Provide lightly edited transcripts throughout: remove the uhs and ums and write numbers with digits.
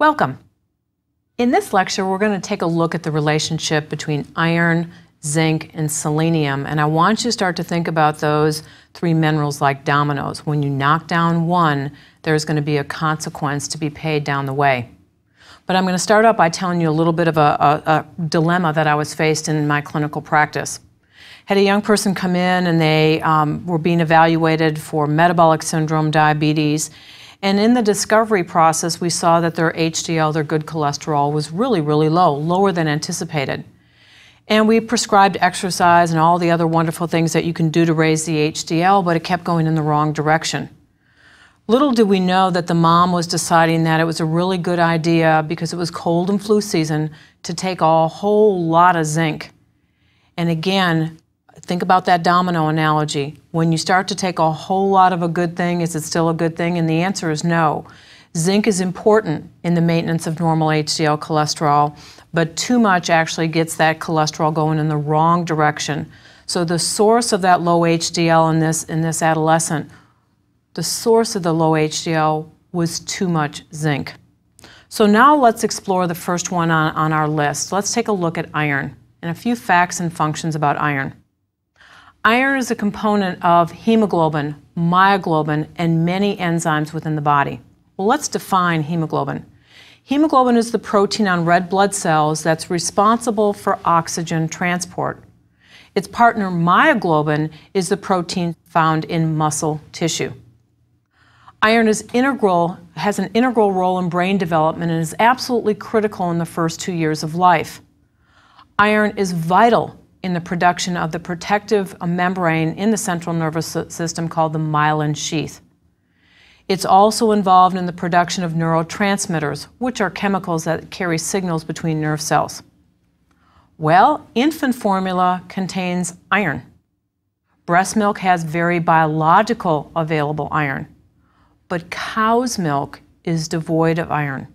Welcome. In this lecture, we're going to take a look at the relationship between iron, zinc, and selenium, and I want you to start to think about those three minerals like dominoes. When you knock down one, there's going to be a consequence to be paid down the way. But I'm going to start out by telling you a little bit of a dilemma that I was faced in my clinical practice. Had a young person come in and they were being evaluated for metabolic syndrome, diabetes, and in the discovery process we saw that their HDL, their good cholesterol, was really, really low, lower than anticipated. And we prescribed exercise and all the other wonderful things that you can do to raise the HDL, but it kept going in the wrong direction. Little did we know that the mom was deciding that it was a really good idea, because it was cold and flu season, to take a whole lot of zinc. And again, think about that domino analogy. When you start to take a whole lot of a good thing, is it still a good thing? And the answer is no. Zinc is important in the maintenance of normal HDL cholesterol, but too much actually gets that cholesterol going in the wrong direction. So the source of that low HDL in this adolescent, the source of the low HDL was too much zinc. So now let's explore the first one on our list. Let's take a look at iron and a few facts and functions about iron. Iron is a component of hemoglobin, myoglobin, and many enzymes within the body. Well, let's define hemoglobin. Hemoglobin is the protein on red blood cells that's responsible for oxygen transport. Its partner, myoglobin, is the protein found in muscle tissue. Iron is has an integral role in brain development and is absolutely critical in the first 2 years of life. Iron is vital in the production of the protective membrane in the central nervous system called the myelin sheath. It's also involved in the production of neurotransmitters, which are chemicals that carry signals between nerve cells. Well, infant formula contains iron. Breast milk has very biological available iron, but cow's milk is devoid of iron.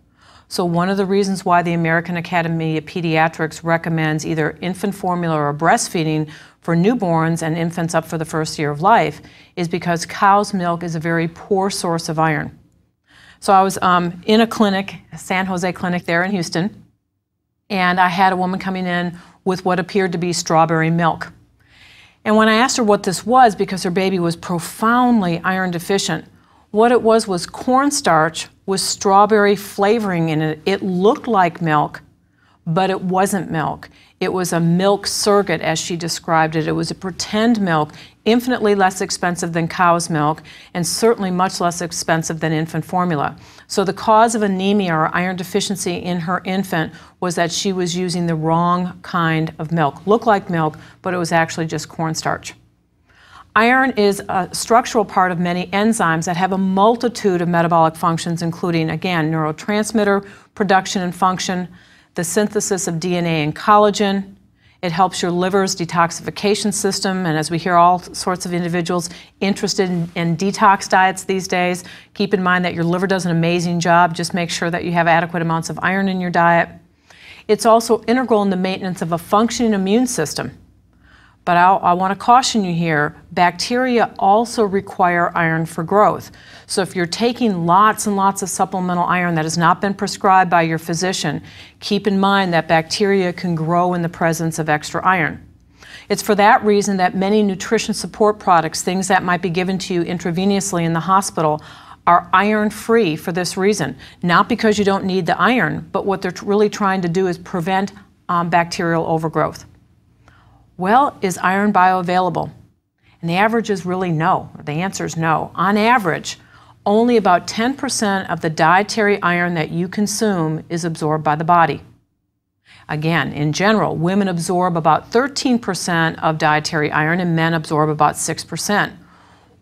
So one of the reasons why the American Academy of Pediatrics recommends either infant formula or breastfeeding for newborns and infants up for the first year of life is because cow's milk is a very poor source of iron. So I was in a clinic, a San Jose clinic there in Houston, and I had a woman coming in with what appeared to be strawberry milk. And when I asked her what this was, because her baby was profoundly iron deficient, what it was cornstarch with strawberry flavoring in it. It looked like milk, but it wasn't milk. It was a milk surrogate, as she described it. It was a pretend milk, infinitely less expensive than cow's milk, and certainly much less expensive than infant formula. So the cause of anemia or iron deficiency in her infant was that she was using the wrong kind of milk. Looked like milk, but it was actually just cornstarch. Iron is a structural part of many enzymes that have a multitude of metabolic functions, including, again, neurotransmitter production and function, the synthesis of DNA and collagen. It helps your liver's detoxification system, and as we hear all sorts of individuals interested in detox diets these days, keep in mind that your liver does an amazing job. Just make sure that you have adequate amounts of iron in your diet. It's also integral in the maintenance of a functioning immune system. But I want to caution you here, bacteria also require iron for growth. So if you're taking lots and lots of supplemental iron that has not been prescribed by your physician, keep in mind that bacteria can grow in the presence of extra iron. It's for that reason that many nutrition support products, things that might be given to you intravenously in the hospital, are iron-free for this reason. Not because you don't need the iron, but what they're really trying to do is prevent bacterial overgrowth. Well, is iron bioavailable? And the average is really no. The answer is no. On average, only about 10% of the dietary iron that you consume is absorbed by the body. Again, in general, women absorb about 13% of dietary iron and men absorb about 6%.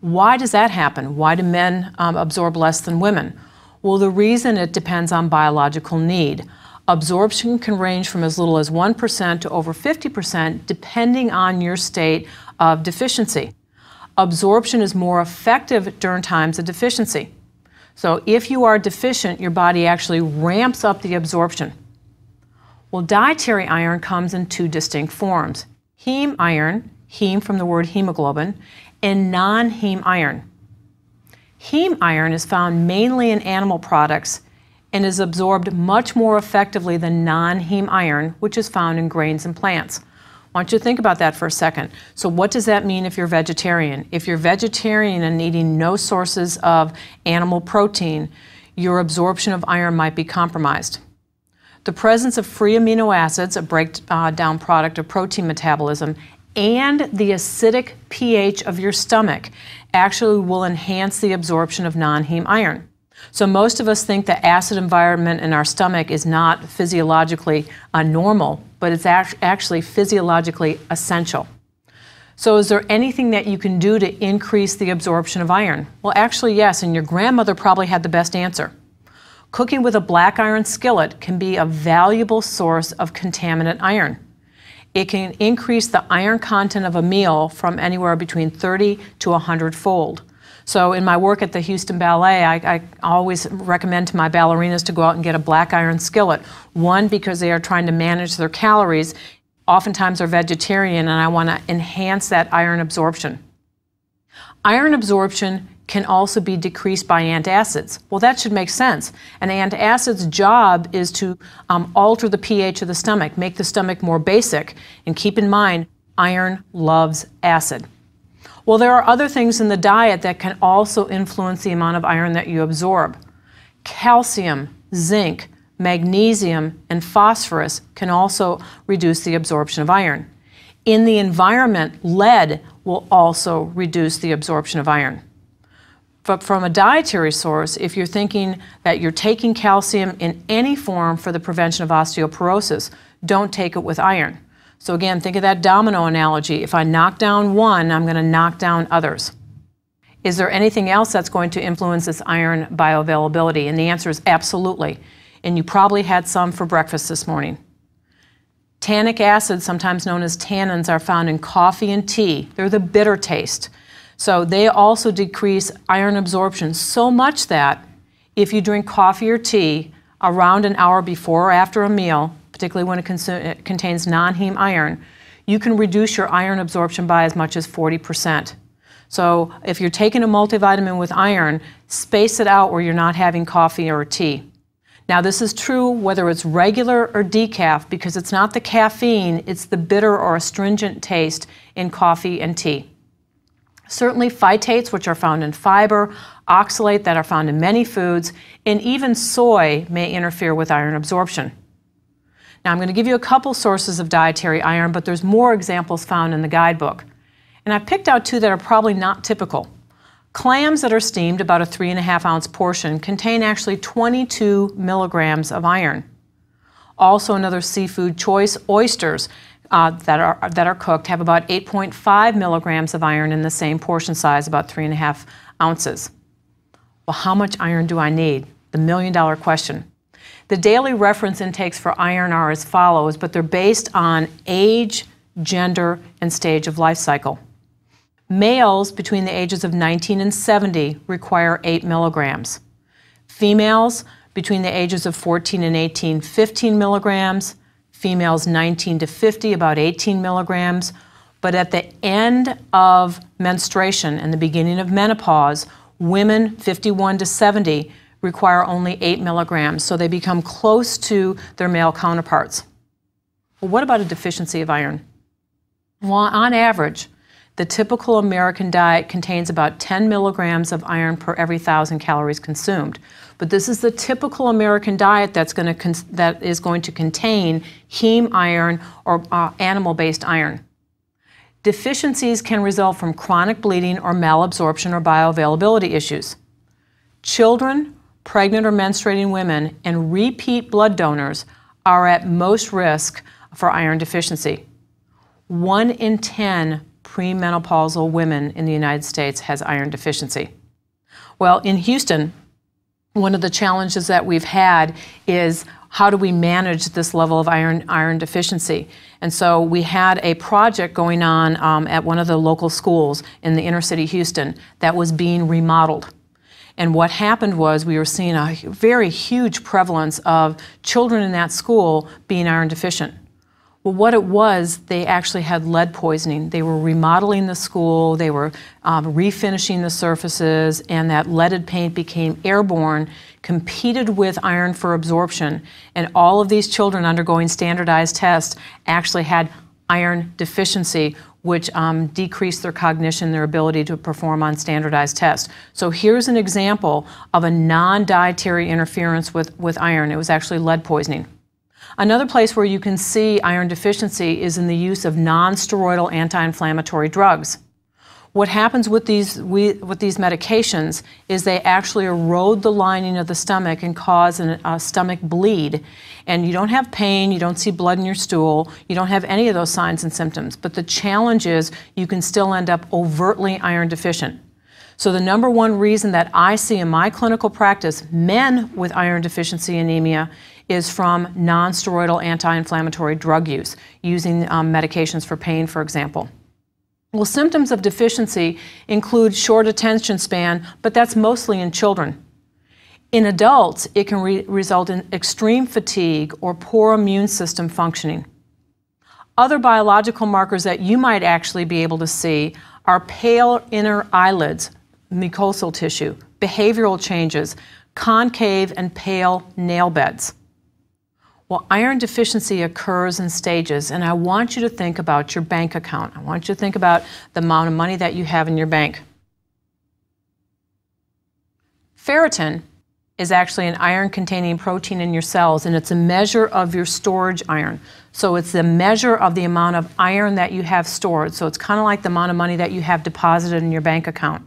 Why does that happen? Why do men absorb less than women? Well, the reason, it depends on biological need. Absorption can range from as little as 1% to over 50% depending on your state of deficiency. Absorption is more effective during times of deficiency. So if you are deficient, your body actually ramps up the absorption. Well, dietary iron comes in two distinct forms: heme iron, heme from the word hemoglobin, and non-heme iron. Heme iron is found mainly in animal products, and is absorbed much more effectively than non-heme iron, which is found in grains and plants. I want you to think about that for a second. So what does that mean if you're vegetarian? If you're vegetarian and eating no sources of animal protein, your absorption of iron might be compromised. The presence of free amino acids, a breakdown product of protein metabolism, and the acidic pH of your stomach actually will enhance the absorption of non-heme iron. So most of us think the acid environment in our stomach is not physiologically normal, but it's actually physiologically essential. So is there anything that you can do to increase the absorption of iron? Well, actually, yes, and your grandmother probably had the best answer. Cooking with a black iron skillet can be a valuable source of contaminant iron. It can increase the iron content of a meal from anywhere between 30 to 100-fold. So in my work at the Houston Ballet, I always recommend to my ballerinas to go out and get a black iron skillet. One, because they are trying to manage their calories. Oftentimes they're vegetarian, and I want to enhance that iron absorption. Iron absorption can also be decreased by antacids. Well, that should make sense. An antacid's job is to alter the pH of the stomach, make the stomach more basic. And keep in mind, iron loves acid. Well, there are other things in the diet that can also influence the amount of iron that you absorb. Calcium, zinc, magnesium, and phosphorus can also reduce the absorption of iron. In the environment, lead will also reduce the absorption of iron. But from a dietary source, if you're thinking that you're taking calcium in any form for the prevention of osteoporosis, don't take it with iron. So again, think of that domino analogy. If I knock down one, I'm going to knock down others. Is there anything else that's going to influence this iron bioavailability? And the answer is absolutely. And you probably had some for breakfast this morning. Tannic acids, sometimes known as tannins, are found in coffee and tea. They're the bitter taste. So they also decrease iron absorption so much that if you drink coffee or tea around an hour before or after a meal, particularly when it contains non-heme iron, you can reduce your iron absorption by as much as 40%. So if you're taking a multivitamin with iron, space it out where you're not having coffee or tea. Now this is true whether it's regular or decaf, because it's not the caffeine, it's the bitter or astringent taste in coffee and tea. Certainly phytates, which are found in fiber, oxalate that are found in many foods, and even soy may interfere with iron absorption. Now I'm going to give you a couple sources of dietary iron, but there's more examples found in the guidebook. And I've picked out two that are probably not typical. Clams that are steamed, about a 3.5-ounce portion, contain actually 22 milligrams of iron. Also another seafood choice, oysters that are cooked have about 8.5 milligrams of iron in the same portion size, about 3.5 ounces. Well, how much iron do I need? The million-dollar question. The daily reference intakes for iron are as follows, but they're based on age, gender, and stage of life cycle. Males between the ages of 19 and 70 require 8 milligrams. Females between the ages of 14 and 18, 15 milligrams. Females 19 to 50, about 18 milligrams. But at the end of menstruation and the beginning of menopause, women 51 to 70 require only 8 milligrams, so they become close to their male counterparts. Well, what about a deficiency of iron? Well, on average, the typical American diet contains about 10 milligrams of iron per every 1,000 calories consumed. But this is the typical American diet that is going to contain heme iron or animal-based iron. Deficiencies can result from chronic bleeding or malabsorption or bioavailability issues. Children, pregnant or menstruating women, and repeat blood donors are at most risk for iron deficiency. 1 in 10 premenopausal women in the United States has iron deficiency. Well, in Houston, one of the challenges that we've had is how do we manage this level of iron deficiency? And so we had a project going on at one of the local schools in the inner city Houston that was being remodeled. And what happened was we were seeing a very huge prevalence of children in that school being iron deficient. Well, what it was, they actually had lead poisoning. They were remodeling the school, they were refinishing the surfaces, and that leaded paint became airborne, competed with iron for absorption, and all of these children undergoing standardized tests actually had iron deficiency, which decreased their cognition, their ability to perform on standardized tests. So here's an example of a non-dietary interference with iron. It was actually lead poisoning. Another place where you can see iron deficiency is in the use of non-steroidal anti-inflammatory drugs. What happens with these medications is they actually erode the lining of the stomach and cause a stomach bleed. And you don't have pain, you don't see blood in your stool, you don't have any of those signs and symptoms. But the challenge is you can still end up overtly iron deficient. So the number one reason that I see in my clinical practice men with iron deficiency anemia is from non-steroidal anti-inflammatory drug use, using medications for pain, for example. Well, symptoms of deficiency include short attention span, but that's mostly in children. In adults, it can result in extreme fatigue or poor immune system functioning. Other biological markers that you might actually be able to see are pale inner eyelids, mucosal tissue, behavioral changes, concave and pale nail beds. Well, iron deficiency occurs in stages, and I want you to think about your bank account. I want you to think about the amount of money that you have in your bank. Ferritin is actually an iron-containing protein in your cells, and it's a measure of your storage iron. So it's the measure of the amount of iron that you have stored. So it's kind of like the amount of money that you have deposited in your bank account.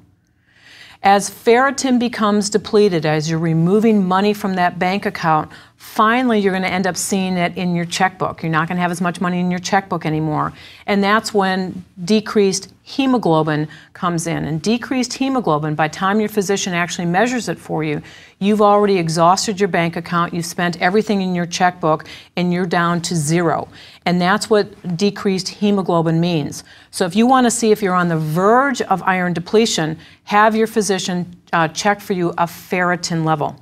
As ferritin becomes depleted, as you're removing money from that bank account, finally you're going to end up seeing it in your checkbook. You're not going to have as much money in your checkbook anymore. And that's when decreased hemoglobin comes in. And decreased hemoglobin, by the time your physician actually measures it for you, you've already exhausted your bank account, you've spent everything in your checkbook, and you're down to zero. And that's what decreased hemoglobin means. So if you want to see if you're on the verge of iron depletion, have your physician check for you a ferritin level.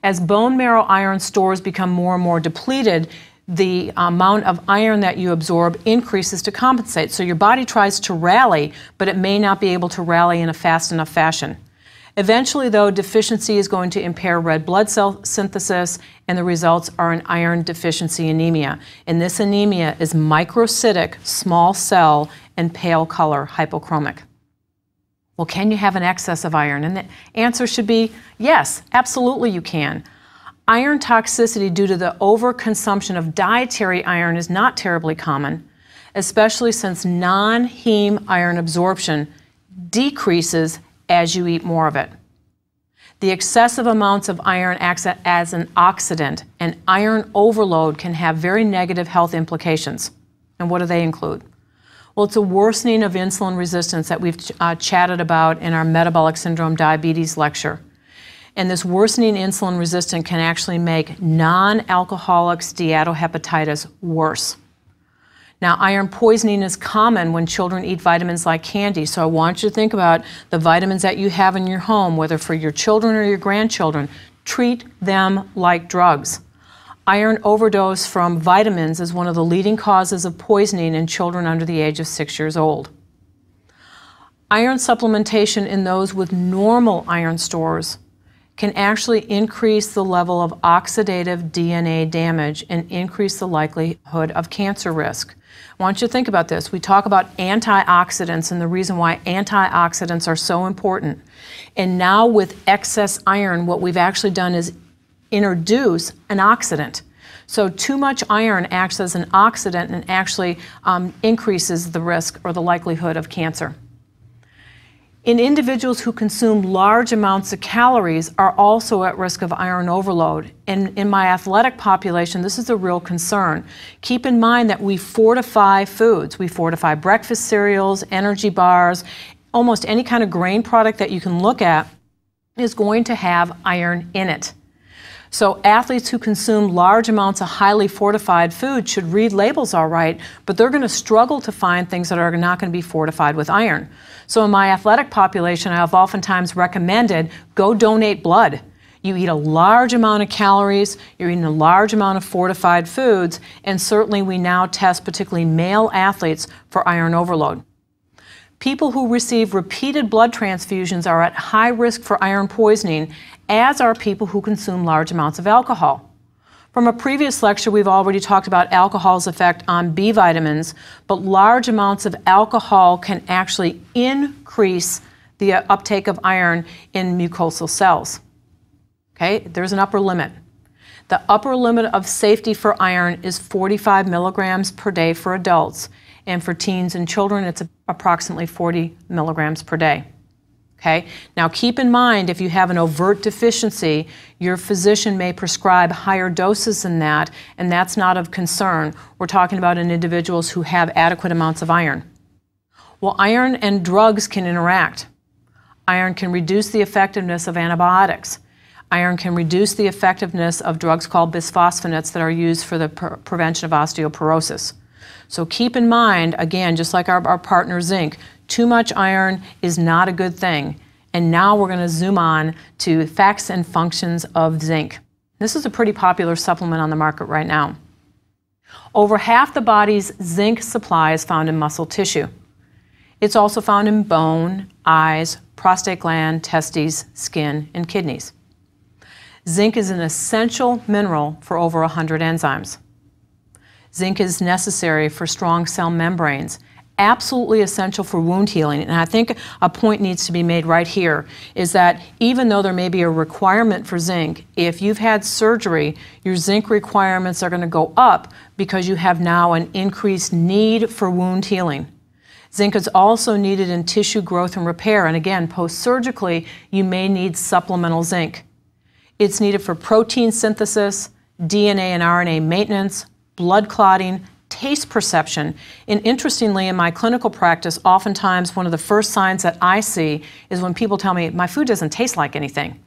As bone marrow iron stores become more and more depleted, the amount of iron that you absorb increases to compensate. So your body tries to rally, but it may not be able to rally in a fast enough fashion. Eventually, though, deficiency is going to impair red blood cell synthesis, and the results are an iron deficiency anemia. And this anemia is microcytic, small cell, and pale color, hypochromic. Well, can you have an excess of iron? And the answer should be yes, absolutely you can. Iron toxicity due to the overconsumption of dietary iron is not terribly common, especially since non-heme iron absorption decreases as you eat more of it. The excessive amounts of iron acts as an oxidant, and iron overload can have very negative health implications. And what do they include? Well, it's a worsening of insulin resistance that we've chatted about in our metabolic syndrome diabetes lecture. And this worsening insulin resistance can actually make non-alcoholic steatohepatitis worse. Now, iron poisoning is common when children eat vitamins like candy, so I want you to think about the vitamins that you have in your home, whether for your children or your grandchildren. Treat them like drugs. Iron overdose from vitamins is one of the leading causes of poisoning in children under the age of 6 years old. Iron supplementation in those with normal iron stores can actually increase the level of oxidative DNA damage and increase the likelihood of cancer risk. I want you to think about this. We talk about antioxidants and the reason why antioxidants are so important. And now with excess iron, what we've actually done is introduce an oxidant. So too much iron acts as an oxidant and actually increases the risk or the likelihood of cancer. In individuals who consume large amounts of calories are also at risk of iron overload. And in my athletic population, this is a real concern. Keep in mind that we fortify foods. We fortify breakfast cereals, energy bars, almost any kind of grain product that you can look at is going to have iron in it. So athletes who consume large amounts of highly fortified food should read labels all right, but they're going to struggle to find things that are not going to be fortified with iron. So in my athletic population, I have oftentimes recommended go donate blood. You eat a large amount of calories, you're eating a large amount of fortified foods, and certainly we now test particularly male athletes for iron overload. People who receive repeated blood transfusions are at high risk for iron poisoning, as are people who consume large amounts of alcohol. From a previous lecture, we've already talked about alcohol's effect on B vitamins, but large amounts of alcohol can actually increase the uptake of iron in mucosal cells. Okay, there's an upper limit. The upper limit of safety for iron is 45 milligrams per day for adults, and for teens and children, it's approximately 40 milligrams per day. Okay? Now keep in mind, if you have an overt deficiency, your physician may prescribe higher doses than that, and that's not of concern. We're talking about in individuals who have adequate amounts of iron. Well, iron and drugs can interact. Iron can reduce the effectiveness of antibiotics. Iron can reduce the effectiveness of drugs called bisphosphonates that are used for the prevention of osteoporosis. So keep in mind, again, just like our partner zinc, too much iron is not a good thing. And now we're going to zoom on to effects and functions of zinc. This is a pretty popular supplement on the market right now. Over half the body's zinc supply is found in muscle tissue. It's also found in bone, eyes, prostate gland, testes, skin, and kidneys. Zinc is an essential mineral for over 100 enzymes. Zinc is necessary for strong cell membranes, absolutely essential for wound healing. And I think a point needs to be made right here, is that even though there may be a requirement for zinc, if you've had surgery, your zinc requirements are going to go up because you have now an increased need for wound healing. Zinc is also needed in tissue growth and repair, and again, post-surgically, you may need supplemental zinc. It's needed for protein synthesis, DNA and RNA maintenance, blood clotting, taste perception. And interestingly, in my clinical practice, oftentimes one of the first signs that I see is when people tell me, my food doesn't taste like anything,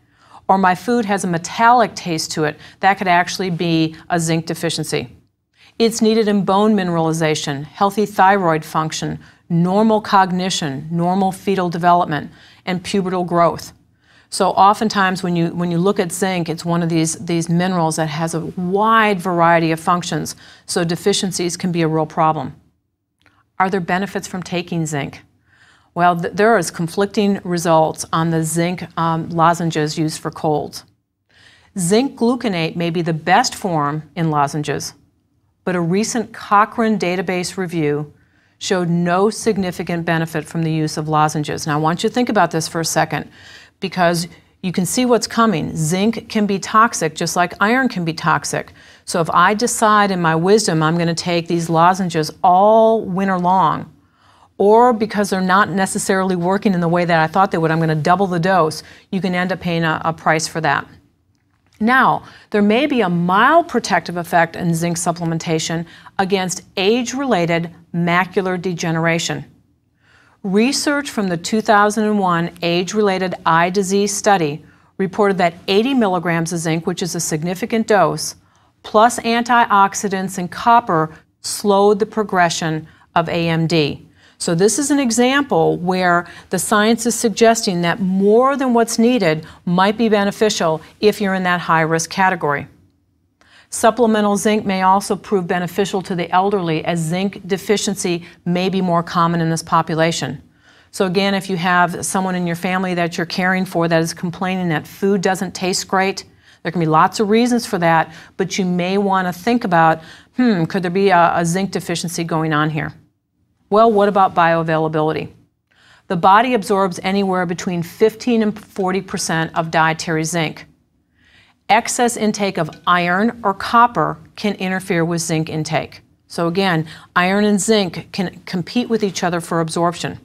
or my food has a metallic taste to it. That could actually be a zinc deficiency. It's needed in bone mineralization, healthy thyroid function, normal cognition, normal fetal development, and pubertal growth. So oftentimes when you look at zinc, it's one of these minerals that has a wide variety of functions, so deficiencies can be a real problem. Are there benefits from taking zinc? Well, there is conflicting results on the zinc lozenges used for colds. Zinc gluconate may be the best form in lozenges, but a recent Cochrane database review showed no significant benefit from the use of lozenges. Now I want you to think about this for a second, because you can see what's coming. Zinc can be toxic just like iron can be toxic. So if I decide in my wisdom I'm going to take these lozenges all winter long, or because they're not necessarily working in the way that I thought they would, I'm going to double the dose, you can end up paying a price for that. Now, there may be a mild protective effect in zinc supplementation against age-related macular degeneration. Research from the 2001 age-related eye disease study reported that 80 milligrams of zinc, which is a significant dose, plus antioxidants and copper slowed the progression of AMD. So this is an example where the science is suggesting that more than what's needed might be beneficial if you're in that high-risk category. Supplemental zinc may also prove beneficial to the elderly, as zinc deficiency may be more common in this population. So again, if you have someone in your family that you're caring for that is complaining that food doesn't taste great, there can be lots of reasons for that, but you may want to think about, could there be a zinc deficiency going on here? Well, what about bioavailability? The body absorbs anywhere between 15 and 40% of dietary zinc. Excess intake of iron or copper can interfere with zinc intake. So again, iron and zinc can compete with each other for absorption.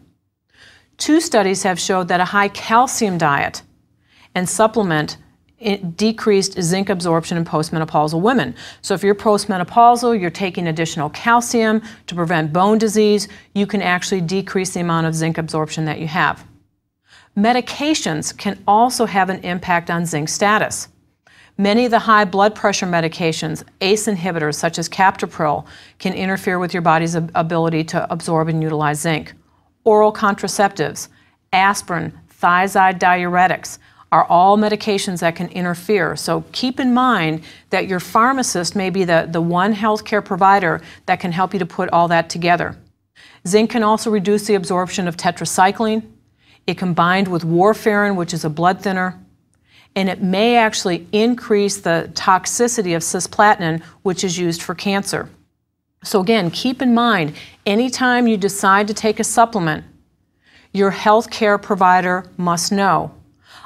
2 studies have showed that a high calcium diet and supplement decreased zinc absorption in postmenopausal women. So if you're postmenopausal, you're taking additional calcium to prevent bone disease, you can actually decrease the amount of zinc absorption that you have. Medications can also have an impact on zinc status. Many of the high blood pressure medications, ACE inhibitors such as captopril, can interfere with your body's ability to absorb and utilize zinc. Oral contraceptives, aspirin, thiazide diuretics, are all medications that can interfere. So keep in mind that your pharmacist may be the one healthcare provider that can help you to put all that together. Zinc can also reduce the absorption of tetracycline. It combined with warfarin, which is a blood thinner, and it may actually increase the toxicity of cisplatin, which is used for cancer. So again, keep in mind, anytime you decide to take a supplement, your healthcare provider must know.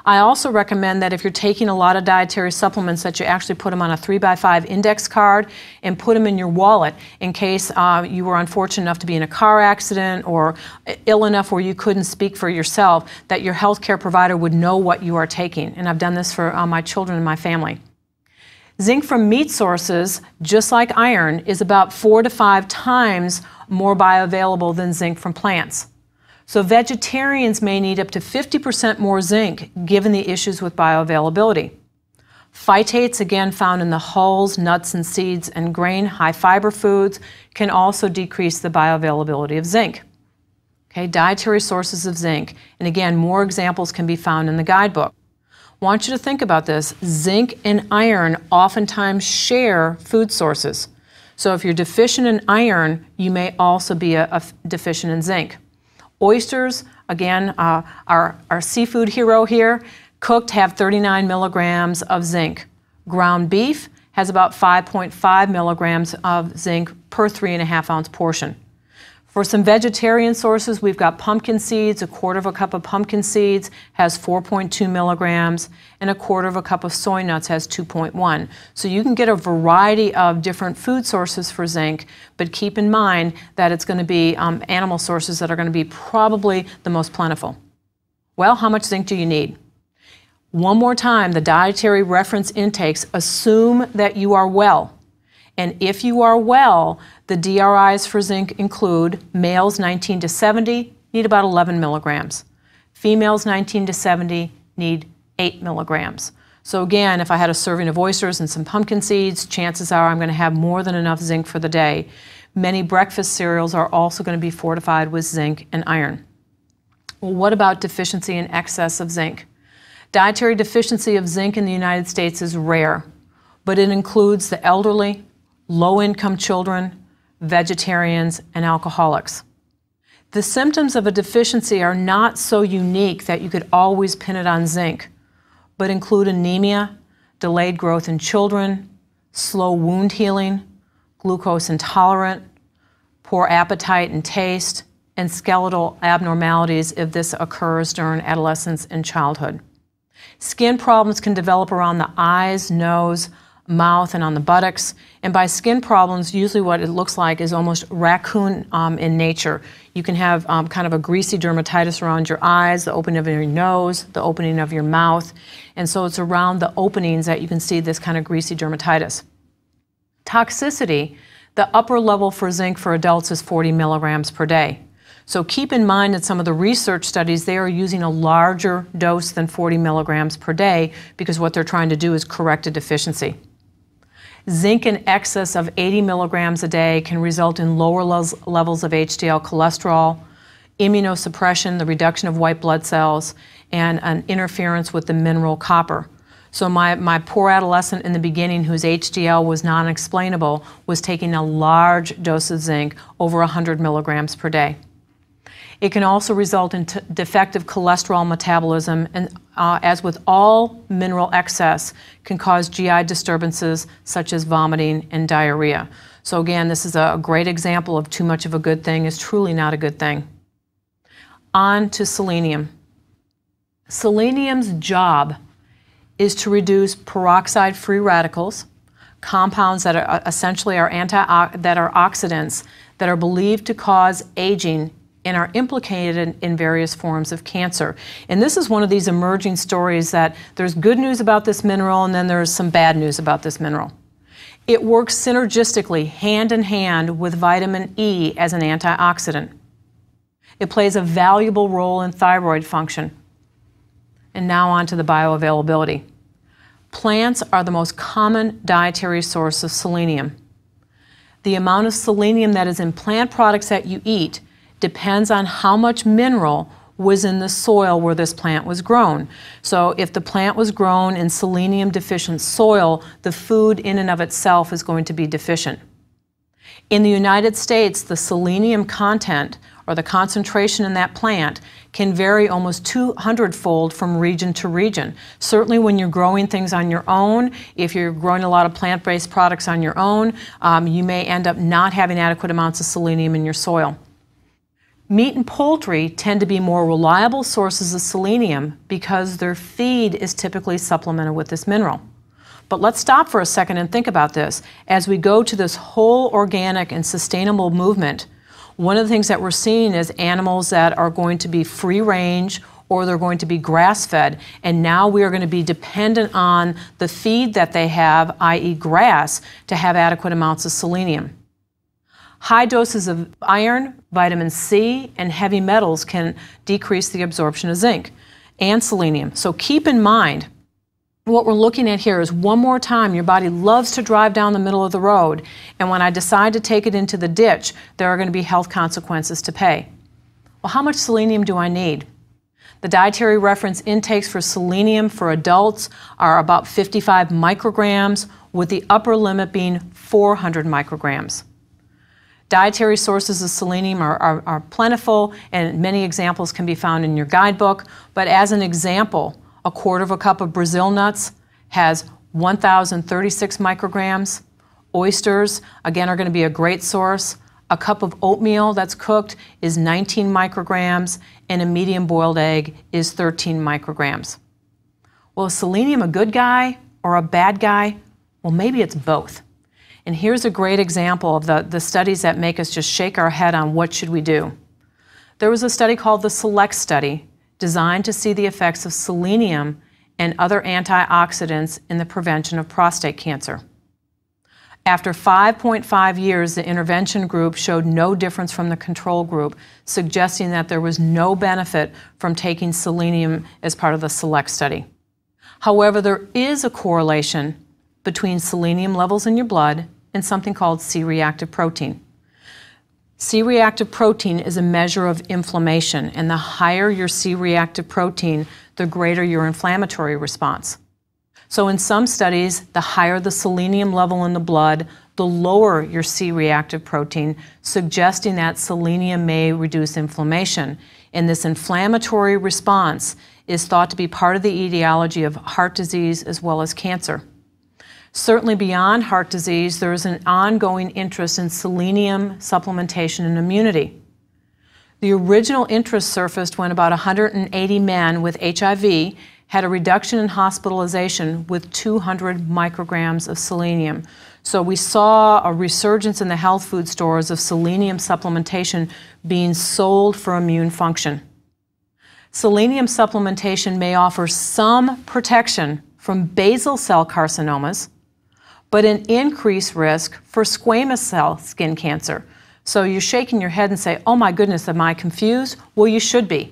I also recommend that if you're taking a lot of dietary supplements that you actually put them on a 3x5 index card and put them in your wallet in case you were unfortunate enough to be in a car accident or ill enough where you couldn't speak for yourself, that your healthcare provider would know what you are taking. And I've done this for my children and my family. Zinc from meat sources, just like iron, is about 4 to 5 times more bioavailable than zinc from plants. So vegetarians may need up to 50% more zinc given the issues with bioavailability. Phytates, again found in the hulls, nuts and seeds and grain, high fiber foods, can also decrease the bioavailability of zinc. Okay, dietary sources of zinc, and again, more examples can be found in the guidebook. I want you to think about this. Zinc and iron oftentimes share food sources. So if you're deficient in iron, you may also be deficient in zinc. Oysters, again, our seafood hero here, cooked have 39 milligrams of zinc. Ground beef has about 5.5 milligrams of zinc per 3.5 ounce portion. For some vegetarian sources, we've got pumpkin seeds. 1/4 cup of pumpkin seeds has 4.2 milligrams, and 1/4 cup of soy nuts has 2.1. So you can get a variety of different food sources for zinc, but keep in mind that it's going to be animal sources that are going to be probably the most plentiful. Well, how much zinc do you need? One more time, the dietary reference intakes assume that you are well. And if you are well, the DRIs for zinc include males 19 to 70 need about 11 milligrams. Females 19 to 70 need 8 milligrams. So again, if I had a serving of oysters and some pumpkin seeds, chances are I'm going to have more than enough zinc for the day. Many breakfast cereals are also going to be fortified with zinc and iron. Well, what about deficiency in excess of zinc? Dietary deficiency of zinc in the United States is rare, but it includes the elderly, low-income children, vegetarians, and alcoholics. The symptoms of a deficiency are not so unique that you could always pin it on zinc, but include anemia, delayed growth in children, slow wound healing, glucose intolerant, poor appetite and taste, and skeletal abnormalities if this occurs during adolescence and childhood. Skin problems can develop around the eyes, nose, mouth, and on the buttocks. And by skin problems, usually what it looks like is almost raccoon in nature. You can have kind of a greasy dermatitis around your eyes, the opening of your nose, the opening of your mouth. And so it's around the openings that you can see this kind of greasy dermatitis. Toxicity, the upper level for zinc for adults is 40 milligrams per day. So keep in mind that some of the research studies, they are using a larger dose than 40 milligrams per day because what they're trying to do is correct a deficiency. Zinc in excess of 80 milligrams a day can result in lower levels of HDL cholesterol, immunosuppression, the reduction of white blood cells, and an interference with the mineral copper. So my poor adolescent in the beginning whose HDL was non-explainable was taking a large dose of zinc, over 100 milligrams per day. It can also result in defective cholesterol metabolism, and as with all mineral excess, can cause GI disturbances such as vomiting and diarrhea. So again, this is a great example of too much of a good thing is truly not a good thing. On to selenium. Selenium's job is to reduce peroxide free radicals, compounds that are essentially that are oxidants that are believed to cause aging and are implicated in various forms of cancer. And this is one of these emerging stories that there's good news about this mineral and then there's some bad news about this mineral. It works synergistically, hand in hand with vitamin E as an antioxidant. It plays a valuable role in thyroid function. And now on to the bioavailability. Plants are the most common dietary source of selenium. The amount of selenium that is in plant products that you eat depends on how much mineral was in the soil where this plant was grown. So if the plant was grown in selenium deficient soil, the food in and of itself is going to be deficient. In the United States, the selenium content or the concentration in that plant can vary almost 200-fold from region to region. Certainly when you're growing things on your own, if you're growing a lot of plant-based products on your own, you may end up not having adequate amounts of selenium in your soil. Meat and poultry tend to be more reliable sources of selenium because their feed is typically supplemented with this mineral. But let's stop for a second and think about this. As we go to this whole organic and sustainable movement, one of the things that we're seeing is animals that are going to be free range or they're going to be grass-fed, and now we are going to be dependent on the feed that they have, i.e. grass, to have adequate amounts of selenium. High doses of iron, vitamin C, and heavy metals can decrease the absorption of zinc and selenium. So keep in mind, what we're looking at here is one more time, your body loves to drive down the middle of the road, and when I decide to take it into the ditch, there are going to be health consequences to pay. Well, how much selenium do I need? The dietary reference intakes for selenium for adults are about 55 micrograms, with the upper limit being 400 micrograms. Dietary sources of selenium are plentiful, and many examples can be found in your guidebook, but as an example, a quarter of a cup of Brazil nuts has 1,036 micrograms. Oysters, again, are going to be a great source. A cup of oatmeal that's cooked is 19 micrograms, and a medium boiled egg is 13 micrograms. Well, is selenium a good guy or a bad guy? Well, maybe it's both. And here's a great example of the studies that make us just shake our head on what should we do. There was a study called the SELECT study, designed to see the effects of selenium and other antioxidants in the prevention of prostate cancer. After 5.5 years, the intervention group showed no difference from the control group, suggesting that there was no benefit from taking selenium as part of the SELECT study. However, there is a correlation between selenium levels in your blood and something called C-reactive protein. C-reactive protein is a measure of inflammation, and the higher your C-reactive protein, the greater your inflammatory response. So in some studies, the higher the selenium level in the blood, the lower your C-reactive protein, suggesting that selenium may reduce inflammation. And this inflammatory response is thought to be part of the etiology of heart disease as well as cancer. Certainly beyond heart disease, there is an ongoing interest in selenium supplementation and immunity. The original interest surfaced when about 180 men with HIV had a reduction in hospitalization with 200 micrograms of selenium. So we saw a resurgence in the health food stores of selenium supplementation being sold for immune function. Selenium supplementation may offer some protection from basal cell carcinomas, but an increased risk for squamous cell skin cancer. So you're shaking your head and say, oh my goodness, am I confused? Well, you should be.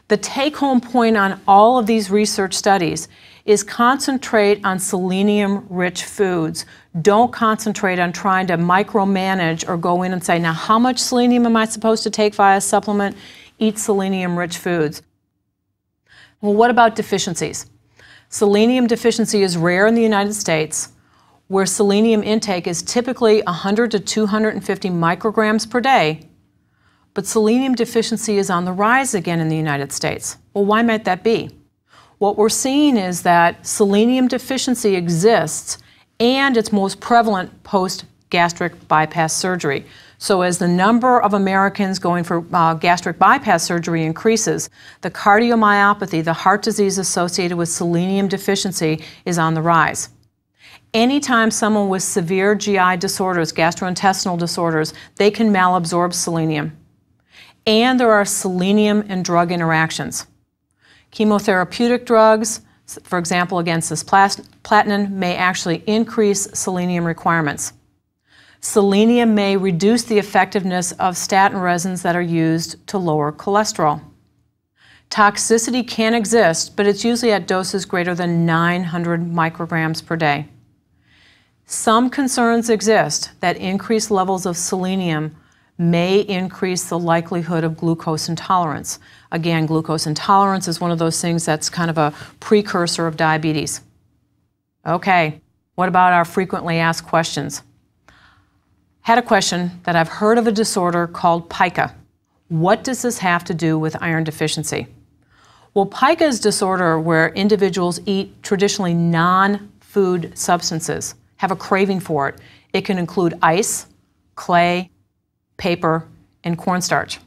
The take-home point on all of these research studies is concentrate on selenium-rich foods. Don't concentrate on trying to micromanage or go in and say, now how much selenium am I supposed to take via supplement? Eat selenium-rich foods. Well, what about deficiencies? Selenium deficiency is rare in the United States, where selenium intake is typically 100 to 250 micrograms per day, but selenium deficiency is on the rise again in the United States. Well, why might that be? What we're seeing is that selenium deficiency exists, and it's most prevalent post-gastric bypass surgery. So as the number of Americans going for gastric bypass surgery increases, the cardiomyopathy, the heart disease associated with selenium deficiency, is on the rise. Anytime someone with severe GI disorders, gastrointestinal disorders, they can malabsorb selenium. And there are selenium and drug interactions. Chemotherapeutic drugs, for example, against cisplatin, may actually increase selenium requirements. Selenium may reduce the effectiveness of statin resins that are used to lower cholesterol. Toxicity can exist, but it's usually at doses greater than 900 micrograms per day. Some concerns exist that increased levels of selenium may increase the likelihood of glucose intolerance. Again, glucose intolerance is one of those things that's kind of a precursor of diabetes. Okay, what about our frequently asked questions? Had a question that I've heard of a disorder called pica. What does this have to do with iron deficiency? Well, pica is a disorder where individuals eat traditionally non-food substances, have a craving for it. It can include ice, clay, paper, and cornstarch.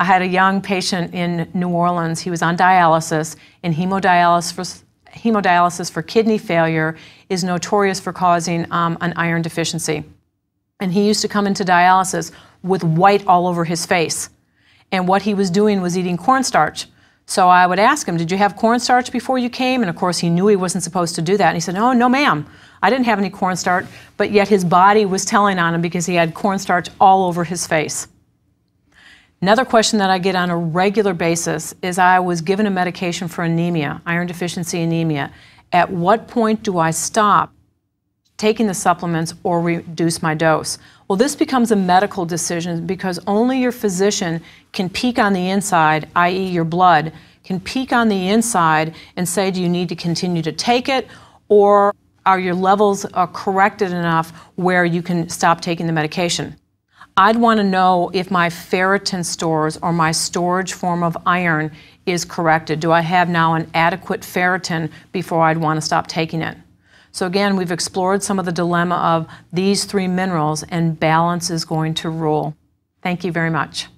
I had a young patient in New Orleans. He was on dialysis, and hemodialysis for kidney failure is notorious for causing an iron deficiency. And he used to come into dialysis with white all over his face. And what he was doing was eating cornstarch. So I would ask him, did you have cornstarch before you came? And of course he knew he wasn't supposed to do that. And he said, oh, no ma'am, I didn't have any cornstarch. But yet his body was telling on him because he had cornstarch all over his face. Another question that I get on a regular basis is I was given a medication for anemia, iron deficiency anemia. At what point do I stop taking the supplements or reduce my dose? Well, this becomes a medical decision because only your physician can peek on the inside, i.e. your blood, can peek on the inside and say, do you need to continue to take it, or are your levels corrected enough where you can stop taking the medication? I'd want to know if my ferritin stores or my storage form of iron is corrected. Do I have now an adequate ferritin before I'd want to stop taking it? So again, we've explored some of the dilemma of these three minerals, and balance is going to rule. Thank you very much.